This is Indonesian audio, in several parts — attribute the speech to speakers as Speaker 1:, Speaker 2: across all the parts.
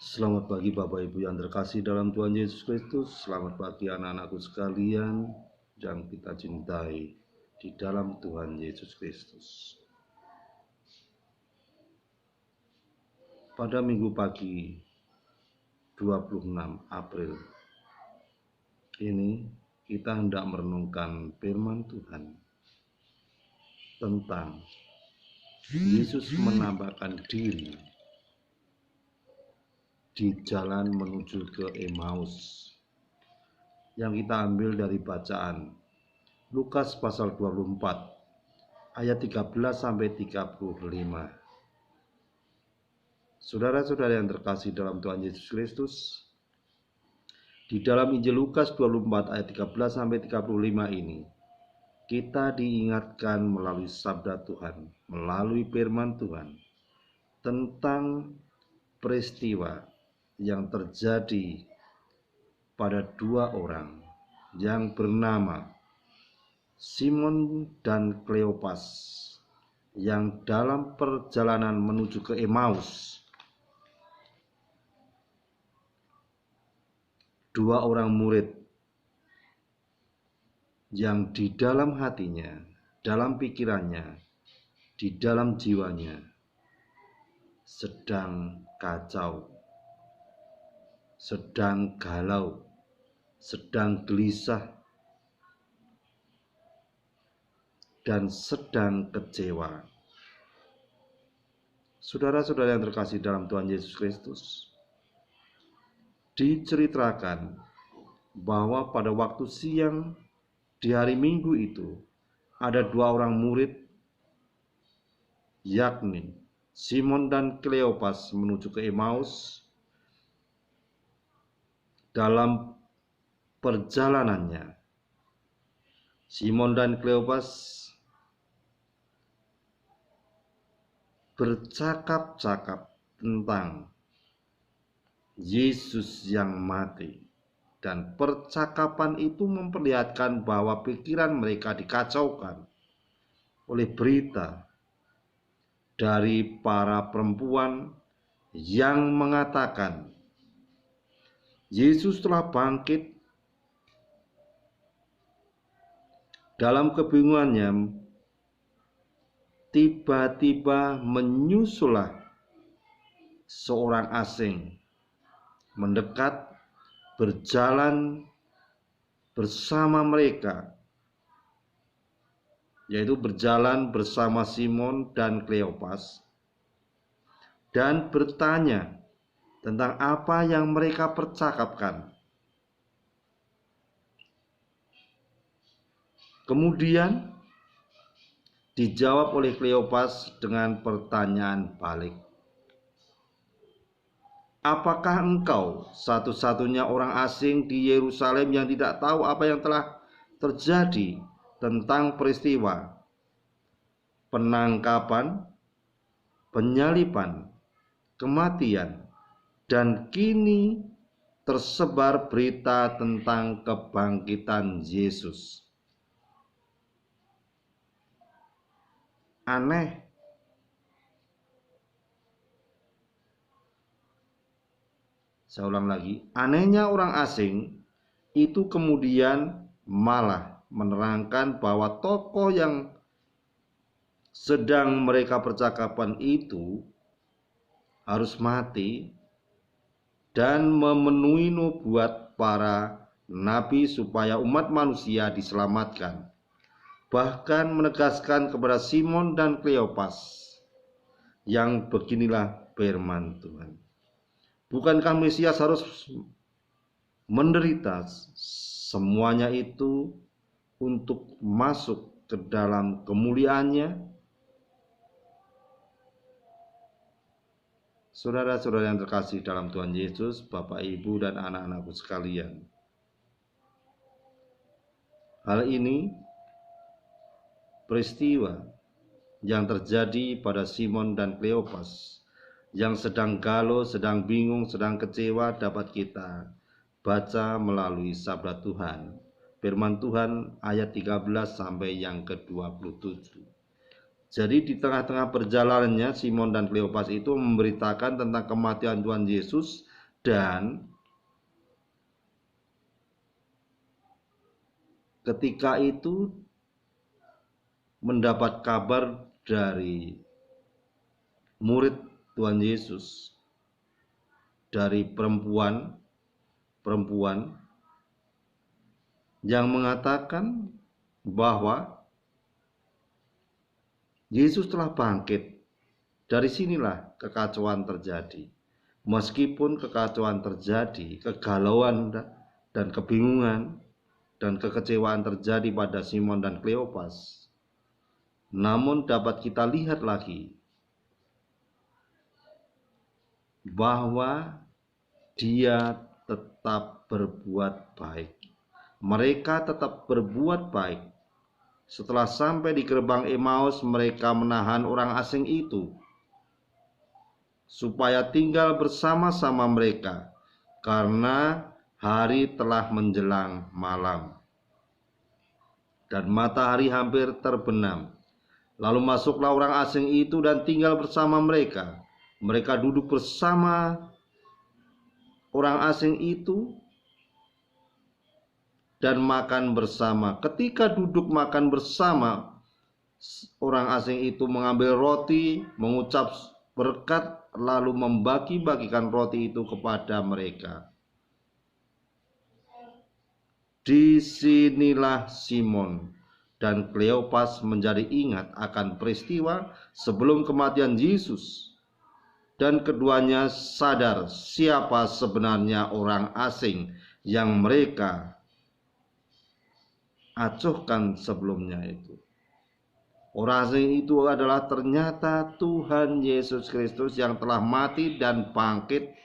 Speaker 1: Selamat pagi Bapak Ibu yang terkasih dalam Tuhan Yesus Kristus. Selamat pagi anak-anakku sekalian yang kita cintai di dalam Tuhan Yesus Kristus. Pada minggu pagi 26 April ini kita hendak merenungkan firman Tuhan tentang Yesus menampakkan diri di jalan menuju ke Emmaus, yang kita ambil dari bacaan Lukas pasal 24 ayat 13 sampai 35. Saudara-saudara yang terkasih dalam Tuhan Yesus Kristus, di dalam Injil Lukas 24 ayat 13 sampai 35 ini kita diingatkan melalui sabda Tuhan, melalui firman Tuhan tentang peristiwa yang terjadi pada dua orang yang bernama Simon dan Kleopas, yang dalam perjalanan menuju ke Emmaus, dua orang murid yang di dalam hatinya, dalam pikirannya, di dalam jiwanya sedang kacau, sedang galau, sedang gelisah, dan sedang kecewa. Saudara-saudara yang terkasih dalam Tuhan Yesus Kristus, diceritakan bahwa pada waktu siang di hari Minggu itu ada dua orang murid, yakni Simon dan Kleopas, menuju ke Emmaus. Dalam perjalanannya, Simon dan Kleopas bercakap-cakap tentang Yesus yang mati, dan percakapan itu memperlihatkan bahwa pikiran mereka dikacaukan oleh berita dari para perempuan yang mengatakan Yesus telah bangkit. Dalam kebingungannya, tiba-tiba menyusullah seorang asing mendekat, berjalan bersama mereka, yaitu berjalan bersama Simon dan Kleopas, dan bertanya tentang apa yang mereka percakapkan. Kemudian dijawab oleh Kleopas dengan pertanyaan balik. Apakah engkau satu-satunya orang asing di Yerusalem yang tidak tahu apa yang telah terjadi tentang peristiwa penangkapan, penyaliban, kematian, dan kini tersebar berita tentang kebangkitan Yesus? Aneh. Saya ulang lagi, anehnya orang asing itu kemudian malah menerangkan bahwa tokoh yang sedang mereka percakapan itu harus mati dan memenuhi nubuat para nabi supaya umat manusia diselamatkan. Bahkan menegaskan kepada Simon dan Kleopas yang beginilah firman Tuhan. Bukankah Mesias harus menderita semuanya itu untuk masuk ke dalam kemuliaannya? Saudara-saudara yang terkasih dalam Tuhan Yesus, Bapak, Ibu, dan anak-anakku sekalian, hal ini peristiwa yang terjadi pada Simon dan Kleopas yang sedang galau, sedang bingung, sedang kecewa dapat kita baca melalui sabda Tuhan, firman Tuhan ayat 13 sampai yang ke-27. Jadi di tengah-tengah perjalanannya, Simon dan Kleopas itu memberitakan tentang kematian Tuhan Yesus Dan ketika itu mendapat kabar dari murid Tuhan Yesus, dari perempuan yang mengatakan bahwa Yesus telah bangkit. Dari sinilah kekacauan terjadi. Meskipun kekacauan terjadi, kegalauan dan kebingungan dan kekecewaan terjadi pada Simon dan Kleopas, namun dapat kita lihat lagi bahwa dia tetap berbuat baik. Mereka tetap berbuat baik. Setelah sampai di gerbang Emmaus, mereka menahan orang asing itu supaya tinggal bersama-sama mereka, karena hari telah menjelang malam dan matahari hampir terbenam. Lalu masuklah orang asing itu dan tinggal bersama mereka. Mereka duduk bersama orang asing itu dan makan bersama. Ketika duduk makan bersama, orang asing itu mengambil roti, mengucap berkat, lalu membagi-bagikan roti itu kepada mereka. Disinilah Simon dan Kleopas menjadi ingat akan peristiwa sebelum kematian Yesus, dan keduanya sadar siapa sebenarnya orang asing yang mereka acuhkan sebelumnya itu. Orang asing itu adalah ternyata Tuhan Yesus Kristus yang telah mati dan bangkit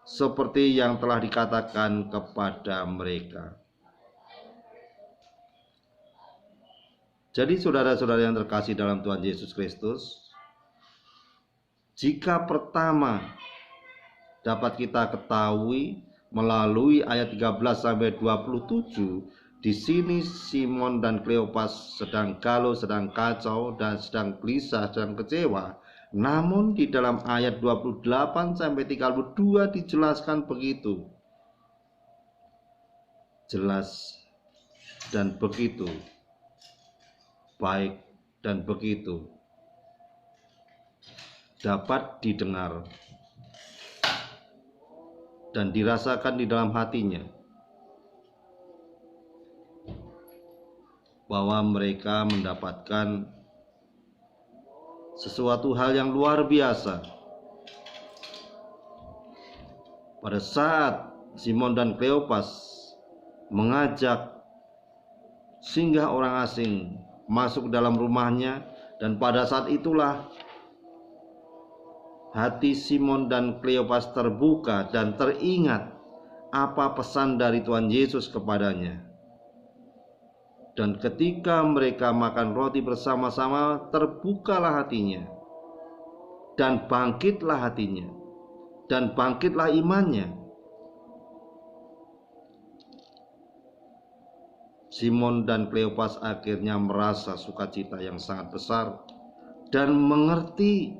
Speaker 1: seperti yang telah dikatakan kepada mereka. Jadi saudara-saudara yang terkasih dalam Tuhan Yesus Kristus, jika pertama dapat kita ketahui melalui ayat 13 sampai 27, di sini Simon dan Kleopas sedang galau, sedang kacau, dan sedang gelisah, sedang kecewa. Namun di dalam ayat 28 sampai 32 dijelaskan begitu jelas dan begitu baik dan begitu dapat didengar dan dirasakan di dalam hatinya, bahwa mereka mendapatkan sesuatu hal yang luar biasa. Pada saat Simon dan Kleopas mengajak singgah orang asing masuk dalam rumahnya, dan pada saat itulah hati Simon dan Kleopas terbuka dan teringat apa pesan dari Tuhan Yesus kepadanya. Dan ketika mereka makan roti bersama-sama, terbukalah hatinya, dan bangkitlah hatinya, dan bangkitlah imannya. Simon dan Kleopas akhirnya merasa sukacita yang sangat besar dan mengerti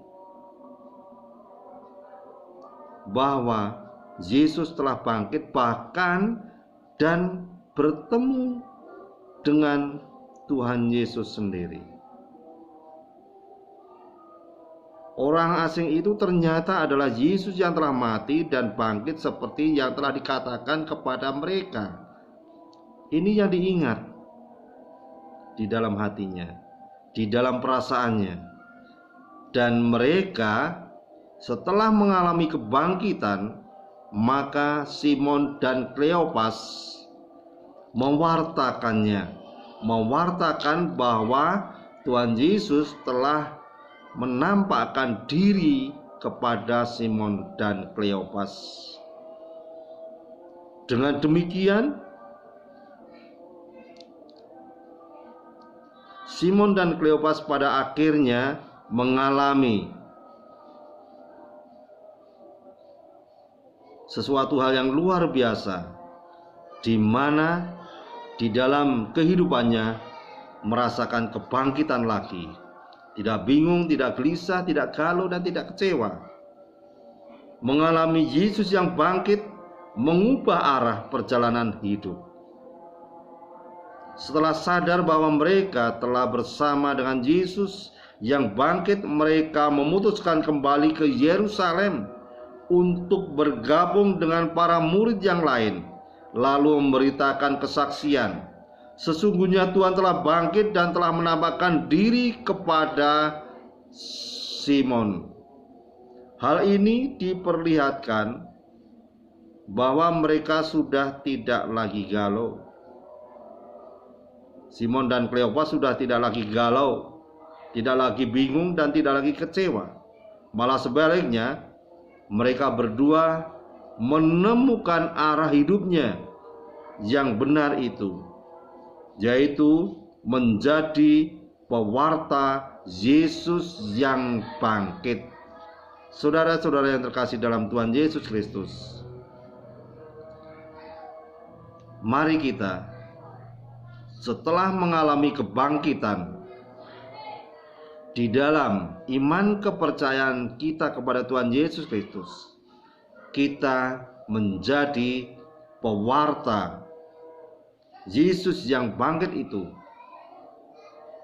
Speaker 1: bahwa Yesus telah bangkit, bahkan dan bertemu dengan Tuhan Yesus sendiri. Orang asing itu ternyata adalah Yesus yang telah mati dan bangkit seperti yang telah dikatakan kepada mereka. Ini yang diingat di dalam hatinya, di dalam perasaannya. Dan mereka setelah mengalami kebangkitan, maka Simon dan Kleopas mewartakan bahwa Tuhan Yesus telah menampakkan diri kepada Simon dan Kleopas. Dengan demikian, Simon dan Kleopas pada akhirnya mengalami sesuatu hal yang luar biasa, di mana di dalam kehidupannya merasakan kebangkitan lagi. Tidak bingung, tidak gelisah, tidak galau, dan tidak kecewa. mengalami Yesus yang bangkit, mengubah arah perjalanan hidup. Setelah sadar bahwa mereka telah bersama dengan Yesus yang bangkit, mereka memutuskan kembali ke Yerusalem untuk bergabung dengan para murid yang lain, lalu memberitakan kesaksian, sesungguhnya Tuhan telah bangkit dan telah menampakkan diri kepada Simon. Hal ini diperlihatkan bahwa mereka sudah tidak lagi galau. Simon dan Kleopas sudah tidak lagi galau, tidak lagi bingung, dan tidak lagi kecewa. Malah sebaliknya, mereka berdua menemukan arah hidupnya yang benar itu, yaitu menjadi pewarta Yesus yang bangkit. Saudara-saudara yang terkasih dalam Tuhan Yesus Kristus, mari kita setelah mengalami kebangkitan di dalam iman kepercayaan kita kepada Tuhan Yesus Kristus, kita menjadi pewarta Yesus yang bangkit itu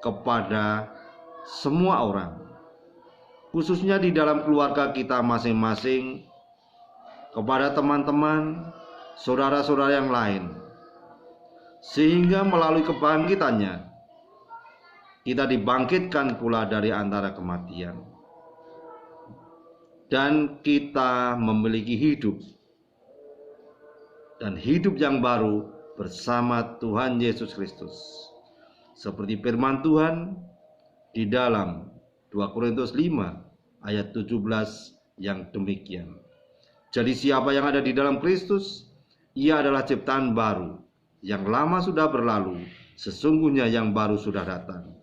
Speaker 1: kepada semua orang, khususnya di dalam keluarga kita masing-masing, kepada teman-teman, saudara-saudara yang lain, sehingga melalui kebangkitannya kita dibangkitkan pula dari antara kematian, dan kita memiliki hidup, dan hidup yang baru bersama Tuhan Yesus Kristus, seperti firman Tuhan di dalam 2 Korintus 5 ayat 17 yang demikian. Jadi siapa yang ada di dalam Kristus, ia adalah ciptaan baru, yang lama sudah berlalu, sesungguhnya yang baru sudah datang.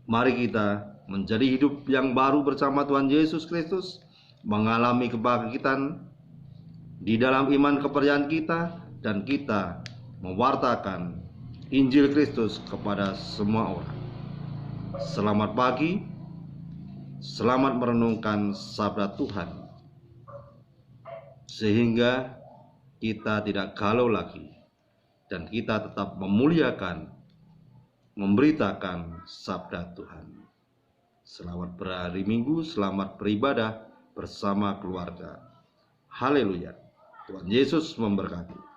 Speaker 1: Mari kita menjadi hidup yang baru bersama Tuhan Yesus Kristus, mengalami kebangkitan di dalam iman kepercayaan kita, dan kita mewartakan Injil Kristus kepada semua orang. Selamat pagi, selamat merenungkan sabda Tuhan, sehingga kita tidak galau lagi, dan kita tetap memuliakan, memberitakan sabda Tuhan. Selamat berhari Minggu, selamat beribadah bersama keluarga. Haleluya. Tuhan Yesus memberkati.